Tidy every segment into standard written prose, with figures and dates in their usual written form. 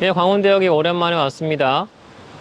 예, 광운대역에 오랜만에 왔습니다.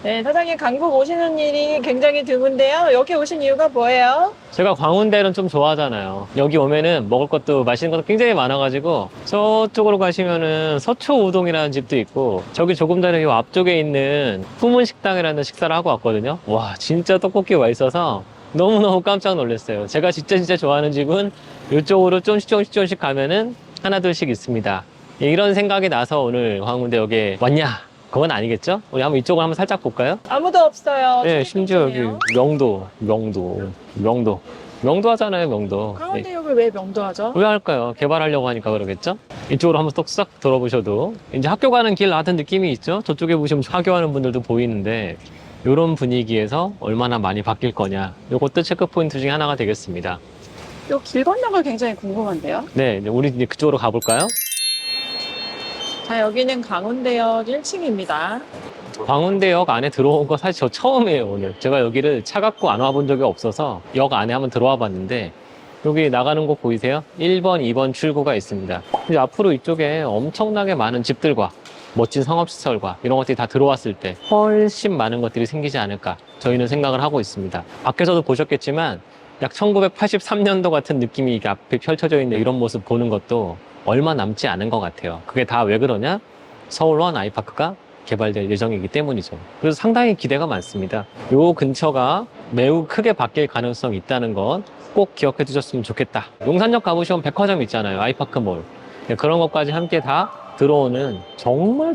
네, 사장님 강북 오시는 일이 굉장히 드문데요. 여기 오신 이유가 뭐예요? 제가 광운대는 좀 좋아하잖아요. 여기 오면은 먹을 것도 맛있는 것도 굉장히 많아가지고 저쪽으로 가시면은 서초 우동이라는 집도 있고 저기 조금 전에 이 앞쪽에 있는 후문식당이라는 식사를 하고 왔거든요. 와, 진짜 떡볶이가 맛있어서 너무너무 깜짝 놀랐어요. 제가 진짜 좋아하는 집은 이쪽으로 조금씩 가면은 하나둘씩 있습니다. 예, 이런 생각이 나서 오늘 광운대역에 왔냐? 그건 아니겠죠? 우리 한번 이쪽을 한번 살짝 볼까요? 아무도 없어요. 네, 되게 심지어 여기 깜깜해요. 명도 하잖아요, 명도. 네. 그런데 여기 왜 명도하죠? 왜 할까요? 개발하려고 하니까 그러겠죠? 이쪽으로 한번 쏙싹 돌아보셔도 이제 학교 가는 길 같은 느낌이 있죠? 저쪽에 보시면 학교 가는 분들도 보이는데 이런 분위기에서 얼마나 많이 바뀔 거냐, 이것도 체크 포인트 중에 하나가 되겠습니다. 요 길 건너가 굉장히 궁금한데요. 네, 이제 우리 이제 그쪽으로 가볼까요? 자, 여기는 강원대역 1층입니다. 광운대역 안에 들어온 거 사실 저 처음이에요, 오늘. 제가 여기를 차 갖고 안 와본 적이 없어서 역 안에 한번 들어와 봤는데 여기 나가는 곳 보이세요? 1번, 2번 출구가 있습니다. 이제 앞으로 이쪽에 엄청나게 많은 집들과 멋진 상업시설과 이런 것들이 다 들어왔을 때 훨씬 많은 것들이 생기지 않을까 저희는 생각을 하고 있습니다. 밖에서도 보셨겠지만 약 1983년도 같은 느낌이 이게 앞에 펼쳐져 있는 이런 모습 보는 것도 얼마 남지 않은 것 같아요. 그게 다 왜 그러냐? 서울원 아이파크가 개발될 예정이기 때문이죠. 그래서 상당히 기대가 많습니다. 요 근처가 매우 크게 바뀔 가능성이 있다는 건 꼭 기억해 두셨으면 좋겠다. 용산역 가보시면 백화점 있잖아요. 아이파크몰. 그런 것까지 함께 다 들어오는 정말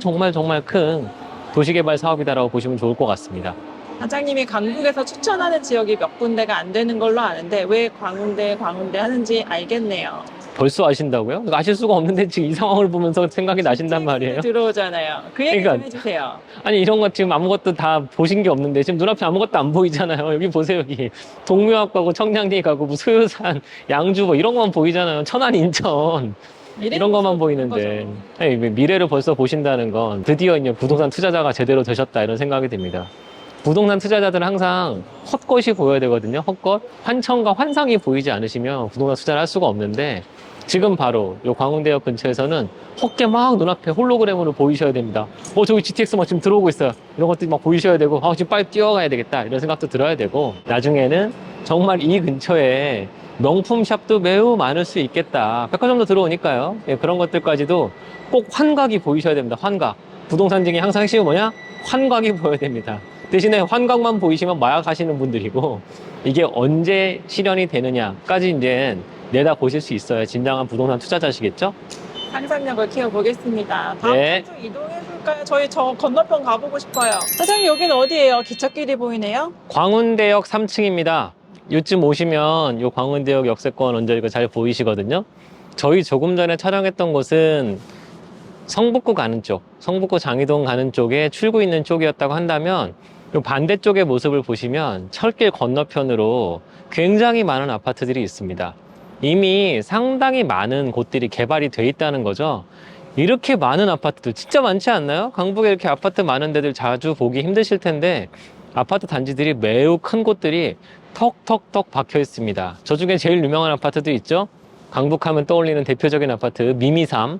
큰 도시개발 사업이다라고 보시면 좋을 것 같습니다. 사장님이 강북에서 추천하는 지역이 몇 군데가 안 되는 걸로 아는데 왜 광운대 하는지 알겠네요. 벌써 아신다고요? 아실 수가 없는데 지금 이 상황을 보면서 생각이 나신단 말이에요? 들어오잖아요. 그 얘기 좀 그러니까 해주세요. 아니 이런 거 지금 아무것도 다 보신 게 없는데 지금 눈앞에 아무것도 안 보이잖아요. 여기 보세요. 여기 동묘합 가고 청량리 가고 뭐 소요산 양주 뭐 이런 것만 보이잖아요. 천안 인천 이런 것만 보이는데 아니, 미래를 벌써 보신다는 건 드디어 이제 부동산 투자자가 제대로 되셨다 이런 생각이 듭니다. 부동산 투자자들은 항상 헛것이 보여야 되거든요. 헛것, 환청과 환상이 보이지 않으시면 부동산 투자를 할 수가 없는데 지금 바로 요 광운대역 근처에서는 헛게 막 눈앞에 홀로그램으로 보이셔야 됩니다. 저기 GTX 막 지금 들어오고 있어요. 이런 것들이 막 보이셔야 되고, 지금 빨리 뛰어가야 되겠다. 이런 생각도 들어야 되고, 나중에는 정말 이 근처에 명품 샵도 매우 많을 수 있겠다. 백화점도 들어오니까요. 예, 그런 것들까지도 꼭 환각이 보이셔야 됩니다. 환각. 부동산 중에 항상 핵심이 뭐냐? 환각이 보여야 됩니다. 대신에 환각만 보이시면 마약하시는 분들이고, 이게 언제 실현이 되느냐까지 이제 내다 보실 수 있어야 진정한 부동산 투자자시겠죠? 상상력을 키워보겠습니다. 다음 네. 주 이동해볼까요? 저희 저 건너편 가보고 싶어요. 사장님 여기는 어디예요? 기찻길이 보이네요. 광운대역 3층입니다. 요쯤 오시면 요 광운대역 역세권 언저리가 잘 보이시거든요. 저희 조금 전에 촬영했던 곳은 성북구 가는 쪽, 성북구 장이동 가는 쪽에 출구 있는 쪽이었다고 한다면 요 반대쪽의 모습을 보시면 철길 건너편으로 굉장히 많은 아파트들이 있습니다. 이미 상당히 많은 곳들이 개발이 돼 있다는 거죠. 이렇게 많은 아파트들 진짜 많지 않나요? 강북에 이렇게 아파트 많은 데들 자주 보기 힘드실 텐데 아파트 단지들이 매우 큰 곳들이 턱턱턱 박혀 있습니다. 저 중에 제일 유명한 아파트도 있죠. 강북하면 떠올리는 대표적인 아파트 미미삼.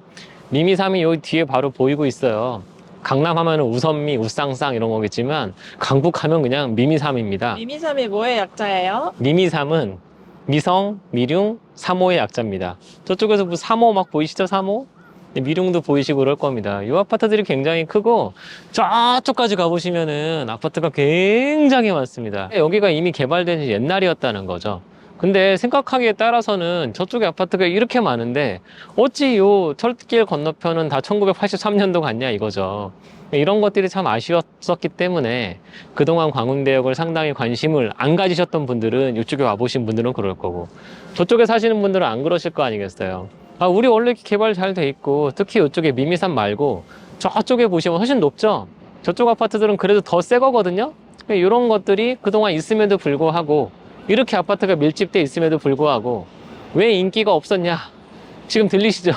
미미삼이 여기 뒤에 바로 보이고 있어요. 강남 하면 우선미, 우쌍쌍 이런 거겠지만 강북하면 그냥 미미삼입니다. 미미삼이 뭐의 약자예요? 미미삼은 미성, 미룡, 삼호의 약자입니다. 저쪽에서 뭐 삼호 막 보이시죠? 삼호? 미룡도 보이시고 그럴 겁니다. 이 아파트들이 굉장히 크고 저쪽까지 가보시면은 아파트가 굉장히 많습니다. 여기가 이미 개발된 지 옛날이었다는 거죠. 근데 생각하기에 따라서는 저쪽에 아파트가 이렇게 많은데 어찌 요 철길 건너편은 다 1983년도 같냐 이거죠. 이런 것들이 참 아쉬웠었기 때문에 그동안 광운대역을 상당히 관심을 안 가지셨던 분들은 이쪽에 와보신 분들은 그럴 거고 저쪽에 사시는 분들은 안 그러실 거 아니겠어요. 우리 원래 개발 잘 돼 있고 특히 이쪽에 미미산 말고 저쪽에 보시면 훨씬 높죠. 저쪽 아파트들은 그래도 더 새 거거든요. 이런 것들이 그동안 있음에도 불구하고 이렇게 아파트가 밀집돼 있음에도 불구하고 왜 인기가 없었냐 지금 들리시죠?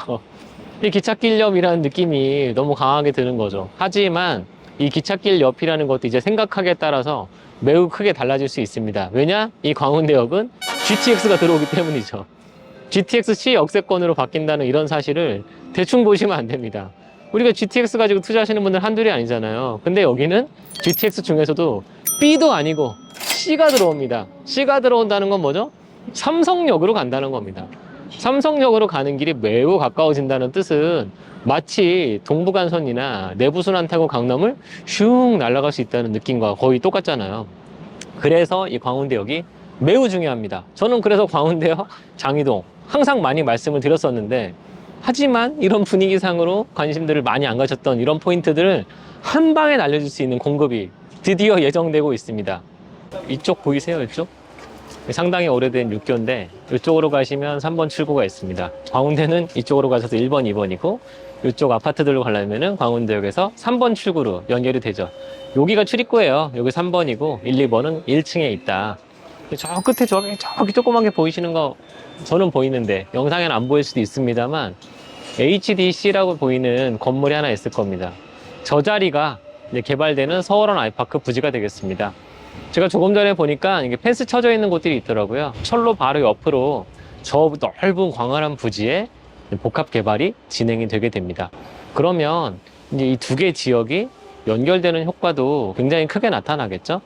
이 기찻길 옆이라는 느낌이 너무 강하게 드는 거죠. 하지만 이 기찻길 옆이라는 것도 이제 생각하기에 따라서 매우 크게 달라질 수 있습니다. 왜냐? 이 광운대역은 GTX가 들어오기 때문이죠. GTX-C 역세권으로 바뀐다는 이런 사실을 대충 보시면 안 됩니다. 우리가 GTX 가지고 투자하시는 분들 한둘이 아니잖아요. 근데 여기는 GTX 중에서도 B도 아니고 C가 들어옵니다. C가 들어온다는 건 뭐죠? 삼성역으로 간다는 겁니다. 삼성역으로 가는 길이 매우 가까워진다는 뜻은 마치 동부간선이나 내부순환 타고 강남을 슝 날아갈 수 있다는 느낌과 거의 똑같잖아요. 그래서 이 광운대역이 매우 중요합니다. 저는 그래서 광운대역, 장이동 항상 많이 말씀을 드렸었는데, 하지만 이런 분위기상으로 관심들을 많이 안 가졌던 이런 포인트들을 한 방에 날려줄 수 있는 공급이 드디어 예정되고 있습니다. 이쪽 보이세요? 이쪽? 상당히 오래된 6교인데 이쪽으로 가시면 3번 출구가 있습니다. 광운대는 이쪽으로 가셔서 1번, 2번이고 이쪽 아파트들로 가려면은 광운대역에서 3번 출구로 연결이 되죠. 여기가 출입구예요. 여기 3번이고 1, 2번은 1층에 있다. 저 끝에 저기 조그맣게 보이시는 거 저는 보이는데 영상에는 안 보일 수도 있습니다만 HDC라고 보이는 건물이 하나 있을 겁니다. 저 자리가 이제 개발되는 서울원 아이파크 부지가 되겠습니다. 제가 조금 전에 보니까 이게 펜스 쳐져 있는 곳들이 있더라고요. 철로 바로 옆으로 저 넓은 광활한 부지에 복합 개발이 진행이 되게 됩니다. 그러면 이제 이 두 개 지역이 연결되는 효과도 굉장히 크게 나타나겠죠?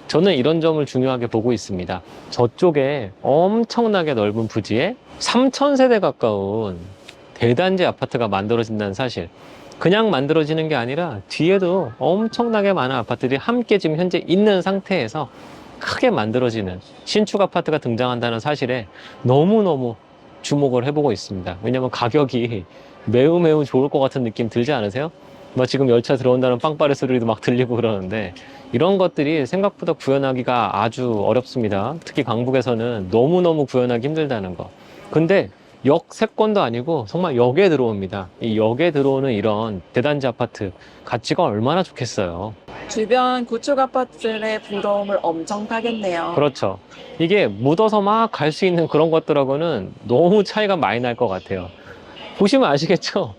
저는 이런 점을 중요하게 보고 있습니다. 저쪽에 엄청나게 넓은 부지에 3,000세대 가까운 대단지 아파트가 만들어진다는 사실. 그냥 만들어지는 게 아니라 뒤에도 엄청나게 많은 아파트들이 함께 지금 현재 있는 상태에서 크게 만들어지는 신축 아파트가 등장한다는 사실에 너무너무 주목을 해보고 있습니다. 왜냐면 가격이 매우 좋을 것 같은 느낌 들지 않으세요? 뭐 지금 열차 들어온다는 빵빠레 소리도 막 들리고 그러는데 이런 것들이 생각보다 구현하기가 아주 어렵습니다. 특히 강북에서는 너무너무 구현하기 힘들다는 거. 근데 역 3건도 아니고 정말 역에 들어옵니다. 이 역에 들어오는 이런 대단지 아파트 가치가 얼마나 좋겠어요. 주변 구축 아파트들의 부러움을 엄청 타겠네요. 그렇죠. 이게 묻어서 막 갈 수 있는 그런 것들하고는 너무 차이가 많이 날 것 같아요. 보시면 아시겠죠?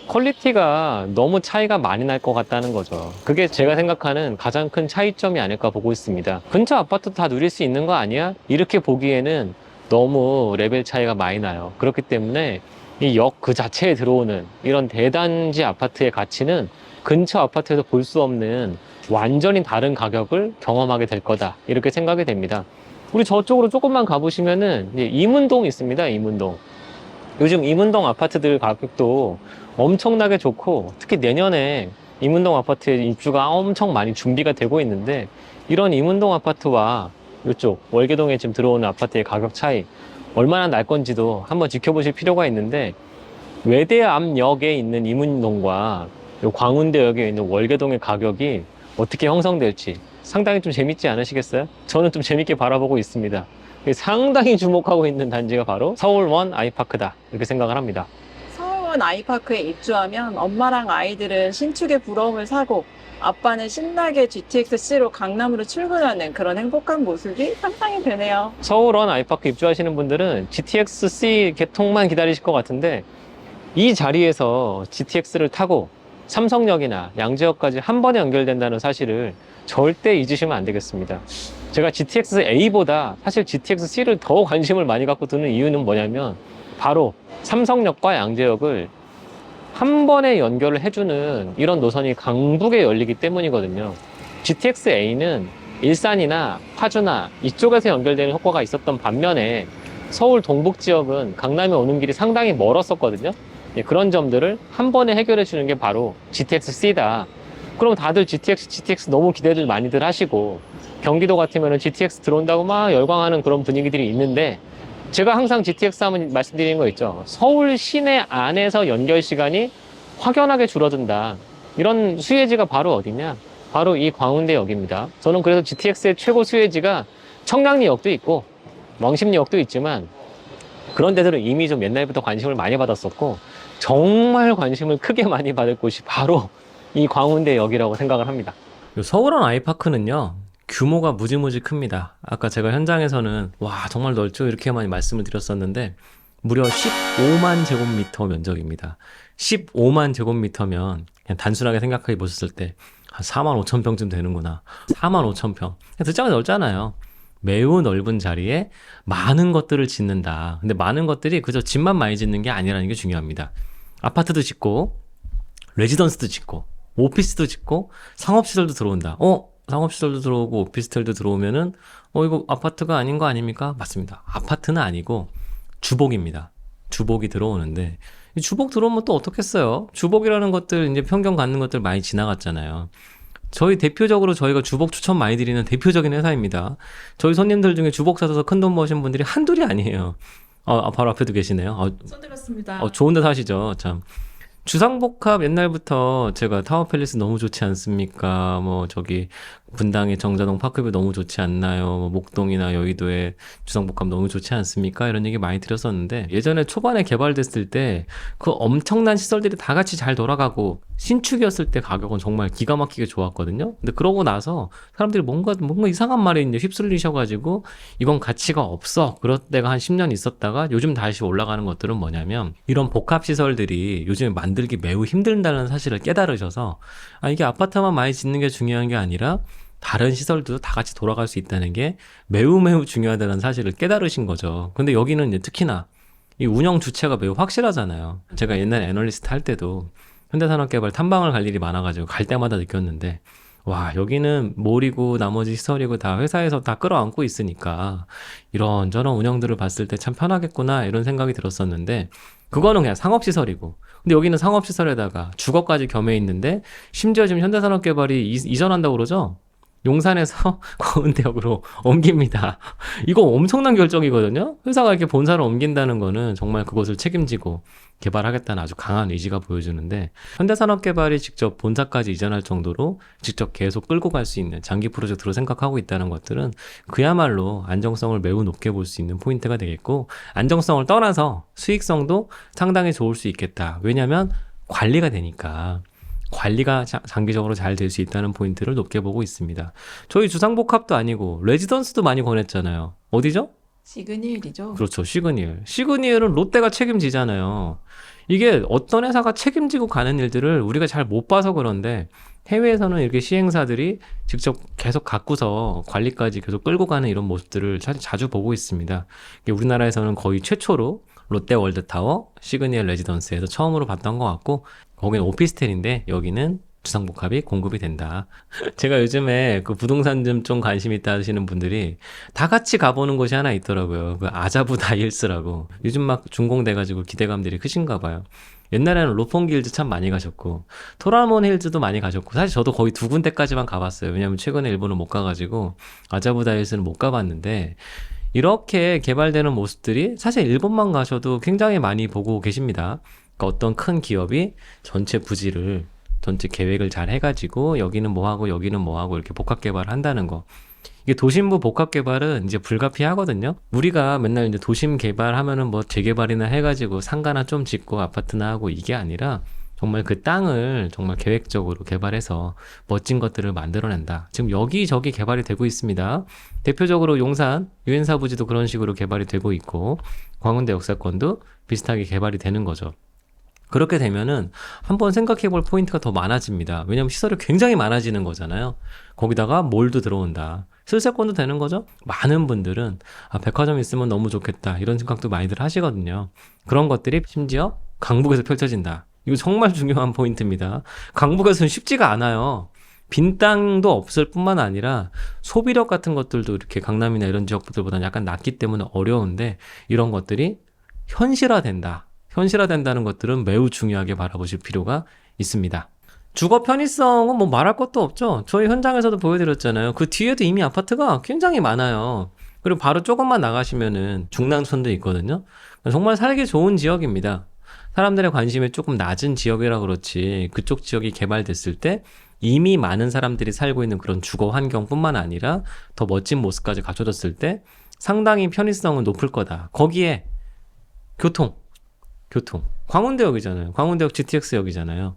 퀄리티가 너무 차이가 많이 날 것 같다는 거죠. 그게 제가 생각하는 가장 큰 차이점이 아닐까 보고 있습니다. 근처 아파트 다 누릴 수 있는 거 아니야? 이렇게 보기에는 너무 레벨 차이가 많이 나요. 그렇기 때문에 이 역 그 자체에 들어오는 이런 대단지 아파트의 가치는 근처 아파트에서 볼 수 없는 완전히 다른 가격을 경험하게 될 거다. 이렇게 생각이 됩니다. 우리 저쪽으로 조금만 가보시면은 이제 이문동 있습니다. 이문동. 요즘 이문동 아파트들 가격도 엄청나게 좋고 특히 내년에 이문동 아파트의 입주가 엄청 많이 준비가 되고 있는데 이런 이문동 아파트와 이쪽 월계동에 지금 들어오는 아파트의 가격 차이 얼마나 날 건지도 한번 지켜보실 필요가 있는데 외대암역에 있는 이문동과 요 광운대역에 있는 월계동의 가격이 어떻게 형성될지 상당히 좀 재밌지 않으시겠어요? 저는 좀 재밌게 바라보고 있습니다. 상당히 주목하고 있는 단지가 바로 서울원 아이파크다 이렇게 생각을 합니다. 서울원 아이파크에 입주하면 엄마랑 아이들은 신축의 부러움을 사고 아빠는 신나게 GTX-C로 강남으로 출근하는 그런 행복한 모습이 상상이 되네요. 서울원 아이파크 입주하시는 분들은 GTX-C 개통만 기다리실 것 같은데 이 자리에서 GTX를 타고 삼성역이나 양재역까지 한 번에 연결된다는 사실을 절대 잊으시면 안 되겠습니다. 제가 GTX-A보다 사실 GTX-C를 더 관심을 많이 갖고 두는 이유는 뭐냐면 바로 삼성역과 양재역을 한 번에 연결을 해주는 이런 노선이 강북에 열리기 때문이거든요. GTX-A는 일산이나 파주나 이쪽에서 연결되는 효과가 있었던 반면에 서울 동북 지역은 강남에 오는 길이 상당히 멀었었거든요. 그런 점들을 한 번에 해결해 주는 게 바로 GTX-C다. 그럼 다들 GTX 너무 기대들 많이들 하시고 경기도 같으면 GTX 들어온다고 막 열광하는 그런 분위기들이 있는데 제가 항상 GTX 하면 말씀드리는 거 있죠. 서울 시내 안에서 연결 시간이 확연하게 줄어든다. 이런 수혜지가 바로 어디냐? 바로 이 광운대역입니다. 저는 그래서 GTX의 최고 수혜지가 청량리역도 있고 왕십리역도 있지만 그런 데들은 이미 좀 옛날부터 관심을 많이 받았었고 정말 관심을 크게 많이 받을 곳이 바로 이 광운대역이라고 생각을 합니다. 서울원 아이파크는요. 규모가 무지무지 큽니다. 아까 제가 현장에서는 와 정말 넓죠 이렇게 많이 말씀을 드렸었는데 무려 15만 제곱미터 면적입니다. 15만 제곱미터면 그냥 단순하게 생각해 보셨을 때 한 4만 5천 평쯤 되는구나. 4만 5천 평. 듣자가 넓잖아요. 매우 넓은 자리에 많은 것들을 짓는다. 근데 많은 것들이 그저 집만 많이 짓는 게 아니라는 게 중요합니다. 아파트도 짓고 레지던스도 짓고 오피스도 짓고 상업시설도 들어온다. 상업시설도 들어오고 오피스텔도 들어오면은 이거 아파트가 아닌 거 아닙니까? 맞습니다. 아파트는 아니고 주복입니다. 주복이 들어오는데 이 주복 들어오면 또 어떻겠어요? 주복이라는 것들 이제 편견 갖는 것들 많이 지나갔잖아요. 대표적으로 저희가 주복 추천 많이 드리는 대표적인 회사입니다. 저희 손님들 중에 주복 사서 큰 돈 버신 분들이 한둘이 아니에요. 바로 앞에도 계시네요. 손들었습니다. 좋은 데 사시죠. 참. 주상복합 옛날부터 제가 타워팰리스 너무 좋지 않습니까? 분당의 정자동 파크뷰 너무 좋지 않나요? 목동이나 여의도의 주상복합 너무 좋지 않습니까? 이런 얘기 많이 드렸었는데 예전에 초반에 개발됐을 때 그 엄청난 시설들이 다 같이 잘 돌아가고 신축이었을 때 가격은 정말 기가 막히게 좋았거든요. 근데 그러고 나서 사람들이 뭔가 이상한 말에 이제 휩쓸리셔가지고 이건 가치가 없어. 그럴 때가 한 10년 있었다가 요즘 다시 올라가는 것들은 뭐냐면 이런 복합 시설들이 요즘에 만들기 매우 힘들다는 사실을 깨달으셔서 이게 아파트만 많이 짓는 게 중요한 게 아니라 다른 시설도 다 같이 돌아갈 수 있다는 게 매우 매우 중요하다는 사실을 깨달으신 거죠. 근데 여기는 이제 특히나 이 운영 주체가 매우 확실하잖아요. 제가 옛날에 애널리스트 할 때도 현대산업개발 탐방을 갈 일이 많아가지고 갈 때마다 느꼈는데 와, 여기는 몰이고 나머지 시설이고 다 회사에서 다 끌어안고 있으니까 이런저런 운영들을 봤을 때 참 편하겠구나 이런 생각이 들었었는데 그거는 그냥 상업시설이고 근데 여기는 상업시설에다가 주거까지 겸해 있는데 심지어 지금 현대산업개발이 이전한다고 그러죠? 용산에서 광운대역으로 옮깁니다. 이거 엄청난 결정이거든요. 회사가 이렇게 본사를 옮긴다는 거는 정말 그것을 책임지고 개발하겠다는 아주 강한 의지가 보여주는데 현대산업개발이 직접 본사까지 이전할 정도로 직접 계속 끌고 갈 수 있는 장기 프로젝트로 생각하고 있다는 것들은 그야말로 안정성을 매우 높게 볼 수 있는 포인트가 되겠고 안정성을 떠나서 수익성도 상당히 좋을 수 있겠다. 왜냐하면 관리가 되니까. 관리가 장기적으로 잘 될 수 있다는 포인트를 높게 보고 있습니다. 저희 주상복합도 아니고 레지던스도 많이 권했잖아요. 어디죠? 시그니엘이죠. 그렇죠. 시그니엘. 시그니엘은 롯데가 책임지잖아요. 이게 어떤 회사가 책임지고 가는 일들을 우리가 잘 못 봐서 그런데 해외에서는 이렇게 시행사들이 직접 계속 갖고서 관리까지 계속 끌고 가는 이런 모습들을 사실 자주 보고 있습니다. 우리나라에서는 거의 최초로 롯데월드타워, 시그니엘 레지던스에서 처음으로 봤던 것 같고 거기는 오피스텔인데 여기는 주상복합이 공급이 된다. 제가 요즘에 그 부동산 좀 관심 있다 하시는 분들이 다 같이 가보는 곳이 하나 있더라고요. 그 아자부 다일스라고. 요즘 막 준공돼가지고 기대감들이 크신가 봐요. 옛날에는 로폰기 힐즈 참 많이 가셨고 토라몬 힐즈도 많이 가셨고 사실 저도 거의 2군데까지만 가봤어요. 왜냐면 최근에 일본을 못 가가지고 아자부 다일스는 못 가봤는데 이렇게 개발되는 모습들이 사실 일본만 가셔도 굉장히 많이 보고 계십니다. 그러니까 어떤 큰 기업이 전체 계획을 잘 해가지고 여기는 뭐하고 여기는 뭐하고 이렇게 복합 개발을 한다는 거. 이게 도심부 복합 개발은 이제 불가피하거든요. 우리가 맨날 이제 도심 개발하면은 재개발이나 해가지고 상가나 좀 짓고 아파트나 하고 이게 아니라 정말 그 땅을 정말 계획적으로 개발해서 멋진 것들을 만들어낸다. 지금 여기저기 개발이 되고 있습니다. 대표적으로 용산 유엔사 부지도 그런 식으로 개발이 되고 있고 광운대 역사권도 비슷하게 개발이 되는 거죠. 그렇게 되면은 한번 생각해 볼 포인트가 더 많아집니다. 왜냐하면 시설이 굉장히 많아지는 거잖아요. 거기다가 몰도 들어온다. 실세권도 되는 거죠. 많은 분들은 백화점 있으면 너무 좋겠다 이런 생각도 많이들 하시거든요. 그런 것들이 심지어 강북에서 펼쳐진다. 이거 정말 중요한 포인트입니다. 강북에서는 쉽지가 않아요. 빈 땅도 없을 뿐만 아니라 소비력 같은 것들도 이렇게 강남이나 이런 지역들보다는 약간 낮기 때문에 어려운데 이런 것들이 현실화된다. 현실화된다는 것들은 매우 중요하게 바라보실 필요가 있습니다. 주거 편의성은 말할 것도 없죠. 저희 현장에서도 보여드렸잖아요. 그 뒤에도 이미 아파트가 굉장히 많아요. 그리고 바로 조금만 나가시면은 중랑천도 있거든요. 정말 살기 좋은 지역입니다. 사람들의 관심이 조금 낮은 지역이라 그렇지 그쪽 지역이 개발됐을 때 이미 많은 사람들이 살고 있는 그런 주거 환경뿐만 아니라 더 멋진 모습까지 갖춰졌을 때 상당히 편의성은 높을 거다. 거기에 교통. 광운대역이잖아요. 광운대역 GTX역이잖아요.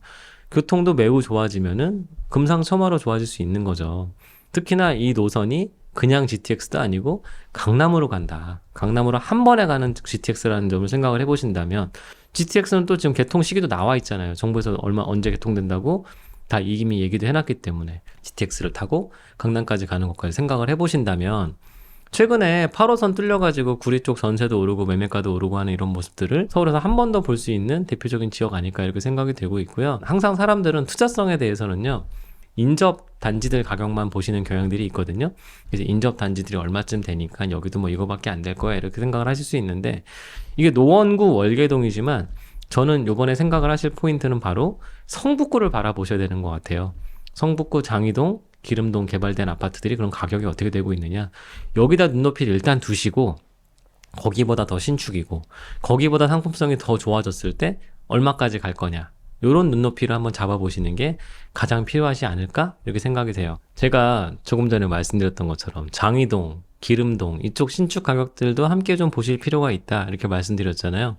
교통도 매우 좋아지면은 금상첨화로 좋아질 수 있는 거죠. 특히나 이 노선이 그냥 GTX도 아니고 강남으로 간다. 강남으로 한 번에 가는 GTX라는 점을 생각을 해보신다면 GTX는 또 지금 개통 시기도 나와 있잖아요. 정부에서 언제 개통된다고 다 이미 얘기도 해놨기 때문에 GTX를 타고 강남까지 가는 것까지 생각을 해보신다면 최근에 8호선 뚫려가지고 구리 쪽 전세도 오르고 매매가도 오르고 하는 이런 모습들을 서울에서 한 번 더 볼 수 있는 대표적인 지역 아닐까 이렇게 생각이 되고 있고요. 항상 사람들은 투자성에 대해서는요, 인접 단지들 가격만 보시는 경향들이 있거든요. 그래서 인접 단지들이 얼마쯤 되니까 여기도 뭐 이거밖에 안 될 거야 이렇게 생각을 하실 수 있는데, 이게 노원구 월계동이지만 저는 요번에 생각을 하실 포인트는 바로 성북구를 바라보셔야 되는 것 같아요. 성북구 장이동, 기름동 개발된 아파트들이 그럼 가격이 어떻게 되고 있느냐, 여기다 눈높이를 일단 두시고 거기보다 더 신축이고 거기보다 상품성이 더 좋아졌을 때 얼마까지 갈 거냐, 요런 눈높이를 한번 잡아보시는 게 가장 필요하지 않을까 이렇게 생각이 돼요. 제가 조금 전에 말씀드렸던 것처럼 장이동, 기름동 이쪽 신축 가격들도 함께 좀 보실 필요가 있다 이렇게 말씀드렸잖아요.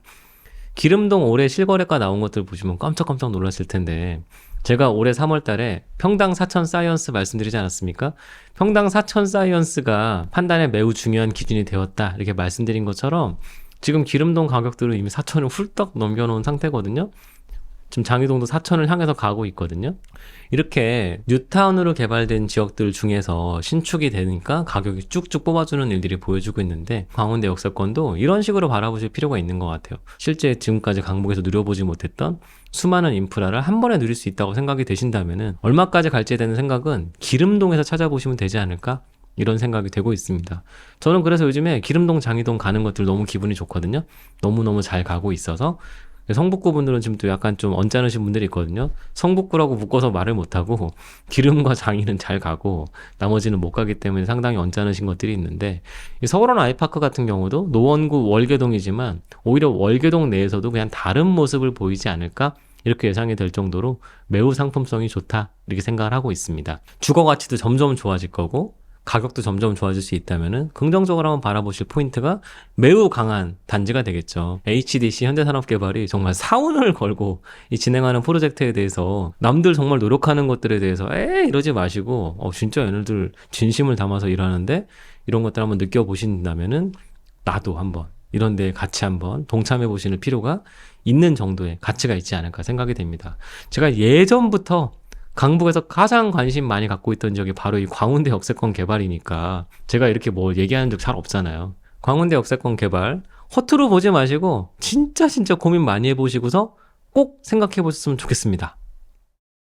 기름동 올해 실거래가 나온 것들 보시면 깜짝깜짝 놀랐을 텐데, 제가 올해 3월 달에 평당 사천 사이언스 말씀드리지 않았습니까? 평당 사천 사이언스가 판단에 매우 중요한 기준이 되었다 이렇게 말씀드린 것처럼 지금 기름동 가격들은 이미 4천을 훌떡 넘겨놓은 상태거든요. 지금 장이동도 4천을 향해서 가고 있거든요. 이렇게 뉴타운으로 개발된 지역들 중에서 신축이 되니까 가격이 쭉쭉 뽑아주는 일들이 보여주고 있는데, 광운대 역세권도 이런 식으로 바라보실 필요가 있는 것 같아요. 실제 지금까지 강북에서 누려보지 못했던 수많은 인프라를 한 번에 누릴 수 있다고 생각이 되신다면은 얼마까지 갈지에 대한 생각은 기름동에서 찾아보시면 되지 않을까? 이런 생각이 되고 있습니다. 저는 그래서 요즘에 기름동, 장이동 가는 것들 너무 기분이 좋거든요. 너무너무 잘 가고 있어서. 성북구 분들은 지금 또 약간 좀 언짢으신 분들이 있거든요. 성북구라고 묶어서 말을 못하고 기름과 장이는 잘 가고 나머지는 못 가기 때문에 상당히 언짢으신 것들이 있는데, 이 서울원 아이파크 같은 경우도 노원구 월계동이지만 오히려 월계동 내에서도 그냥 다른 모습을 보이지 않을까 이렇게 예상이 될 정도로 매우 상품성이 좋다 이렇게 생각을 하고 있습니다. 주거 가치도 점점 좋아질 거고 가격도 점점 좋아질 수 있다면은 긍정적으로 한번 바라보실 포인트가 매우 강한 단지가 되겠죠. HDC 현대산업개발이 정말 사운을 걸고 이 진행하는 프로젝트에 대해서 남들 정말 노력하는 것들에 대해서 이러지 마시고 진짜 얘네들 진심을 담아서 일하는데 이런 것들 한번 느껴보신다면은 나도 한번 이런 데에 같이 한번 동참해 보시는 필요가 있는 정도의 가치가 있지 않을까 생각이 됩니다. 제가 예전부터 강북에서 가장 관심 많이 갖고 있던 지역이 바로 이 광운대 역세권 개발이니까 제가 이렇게 뭐 얘기하는 적 잘 없잖아요. 광운대 역세권 개발 허투루 보지 마시고 진짜 고민 많이 해보시고서 꼭 생각해 보셨으면 좋겠습니다.